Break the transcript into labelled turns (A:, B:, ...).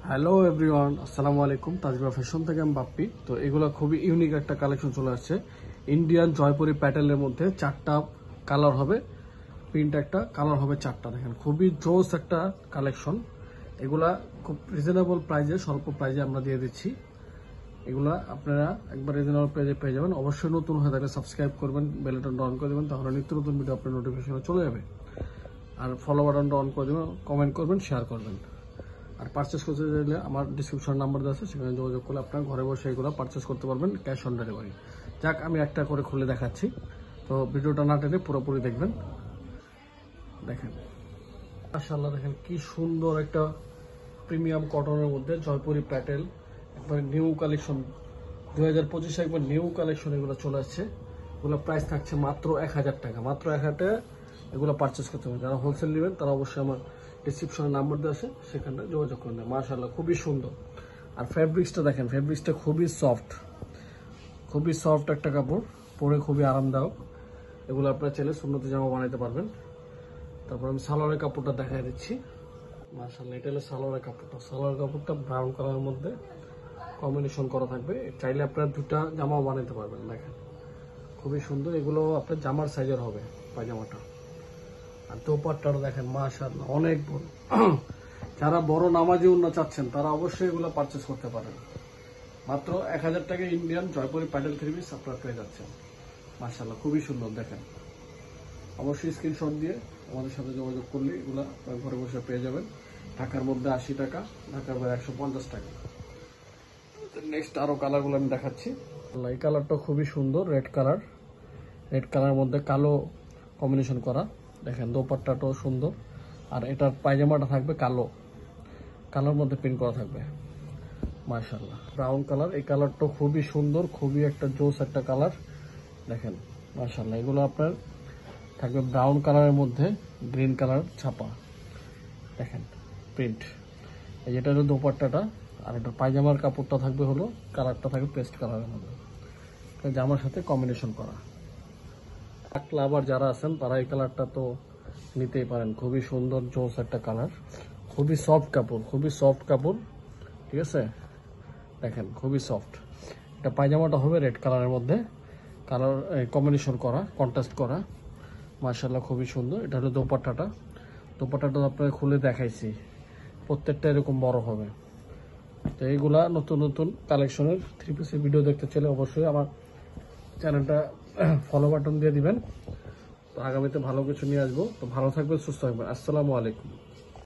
A: Hello everyone, আসসালামু আলাইকুম। তাজবা fashion থেকে আমি বাপ্পি। তো এগুলো খুবই ইউনিক একটা কালেকশন চলে আসছে। ইন্ডিয়ান জয়পুরি প্যাটেলের মধ্যে 4টা কালার হবে, প্রিন্ট একটা কালার হবে 4টা। দেখেন খুবই জোস একটা কালেকশন। এগুলা খুব রিজনেবল প্রাইজে, স্বল্প প্রাইজে আমরা দিয়ে দিচ্ছি। এগুলা আপনারা একবার রিজনেবল প্রাইজে পেয়ে যাবেন। অবশ্যই নতুন হয়ে থাকলে সাবস্ক্রাইব করবেন, বেল বাটনটা অন করে দেবেন, তাহলে নিত্য নতুন ভিডিও আপনার নোটিফিকেশনে চলে যাবে। আর ফলো বাটনটা অন করে দেবেন, কমেন্ট করবেন, শেয়ার করবেন। আর পারচেস করতে চাইলে আমার ডিসক্রিপশন নাম্বার দেওয়া আছে, সেখানে যোগাযোগ করলে আপনার ঘরে বসে এগুলো পারচেস করতে পারবেন ক্যাশ অন ডেলিভারি। যাক, আমি একটা করে খুলে দেখাচ্ছি, তো ভিডিওটা না টেনে পুরোপুরি দেখবেন। দেখেন মাশাআল্লাহ, দেখেন কি সুন্দর একটা প্রিমিয়াম কটনের মধ্যে জয়পুরি প্যাটেল, একবার নিউ কালেকশন 2025 একবার নিউ কালেকশন এগুলো চলে আসছে। এগুলো প্রাইস থাকছে মাত্র 1000 টাকা। মাত্র 1000 টাকা এগুলো পারচেস করতে হবে। যারা হোলসেল নেবেন তারা অবশ্যই আমার ডিসক্রিপশনে নাম্বার দেওয়া আছে, সেখানে যোগাযোগ করে নেবেন। মাশাআল্লাহ খুবই সুন্দর। আর ফ্যাব্রিক্সটা দেখেন, ফ্যাব্রিক্সটা খুবই সফট একটা কাপড়, পরে খুবই আরামদায়ক। এগুলো আপনারা চাইলে সুন্নতি জামা বানাইতে পারবেন। তারপর আমি সালোয়ারের কাপড়টা দেখাই দিচ্ছি। মাশাআল্লাহ, এটা হলো সালোয়ারের কাপড়টা। সালোয়ার কাপড়টা ব্রাউন কালারের মধ্যে কম্বিনেশন করা থাকবে। চাইলে আপনারা দুটা জামাও বানাইতে পারবেন। দেখেন খুবই সুন্দর। এগুলো আপনার জামার সাইজের হবে পায়জামাটা। আর দোপাট্টাটা দেখেন মাশাআল্লাহ অনেক বড়। যারা বড় নামাজি উন্না চাচ্ছেন তারা অবশ্যই এগুলো পারচেস করতে পারেন। মাত্র 1000 টাকা ইন্ডিয়ান জয়পুরি প্যাটেল 3 পিস আপনারা পেয়ে যাচ্ছেন। মাশাআল্লাহ খুবই সুন্দর। দেখেন অবশ্যই স্ক্রিনশট দিয়ে আমাদের সাথে যোগাযোগ করলে এগুলা ঘরে বসে পেয়ে যাবেন। ঢাকার মধ্যে 80 টাকা, ঢাকার বাইরে 150 টাকা। নেক্সট আরো কালারগুলো আমি দেখাচ্ছি। এই কালারটা খুবই সুন্দর, রেড কালার মধ্যে কালো কম্বিনেশন করা। দেখেন দোপাট্টাটাও সুন্দর। আর এটার পায়জামাটা থাকবে কালোর মধ্যে প্রিন্ট করা থাকবে। মাশাআল্লাহ ব্রাউন কালার, এই কালারটা খুবই সুন্দর, খুবই একটা জোস একটা কালার। দেখেন মাশাআল্লাহ, এগুলো আপনার থাকবে ব্রাউন কালারের মধ্যে গ্রিন কালার ছাপা। দেখেন প্রিন্ট, এই যেটা হলো দোপাট্টাটা। আর এটা পায়জামার কাপড়টা থাকবে হলো কালারটা থাকবে পেস্ট কালারের মধ্যে, জামার সাথে কম্বিনেশন করা। লাভার যারা আছেন তারা এই কালারটা তো নিতেই পারেন। খুবই সুন্দর জোস একটা কালার, খুবই সফট কাপড়, ঠিক আছে। দেখেন খুবই সফট। এটা পায়জামাটা হবে রেড কালারের মধ্যে, কালার কম্বিনেশন করা, কন্ট্রাস্ট করা। মাশাআল্লাহ খুবই সুন্দর। এটা হলো দোপাট্টাটা আপনাকে খুলে দেখাইছি, প্রত্যেকটা এরকম বড় হবে। তো এইগুলা নতুন নতুন কালেকশনের 3 পিসের ভিডিও দেখতে চাইলে অবশ্যই আমার চ্যানেলটা ফলো বাটন দিয়ে দিবেন। তো আগামীতে ভালো কিছু নিয়ে আসবো। তো ভালো থাকবেন, সুস্থ থাকবেন। আসসালামু আলাইকুম।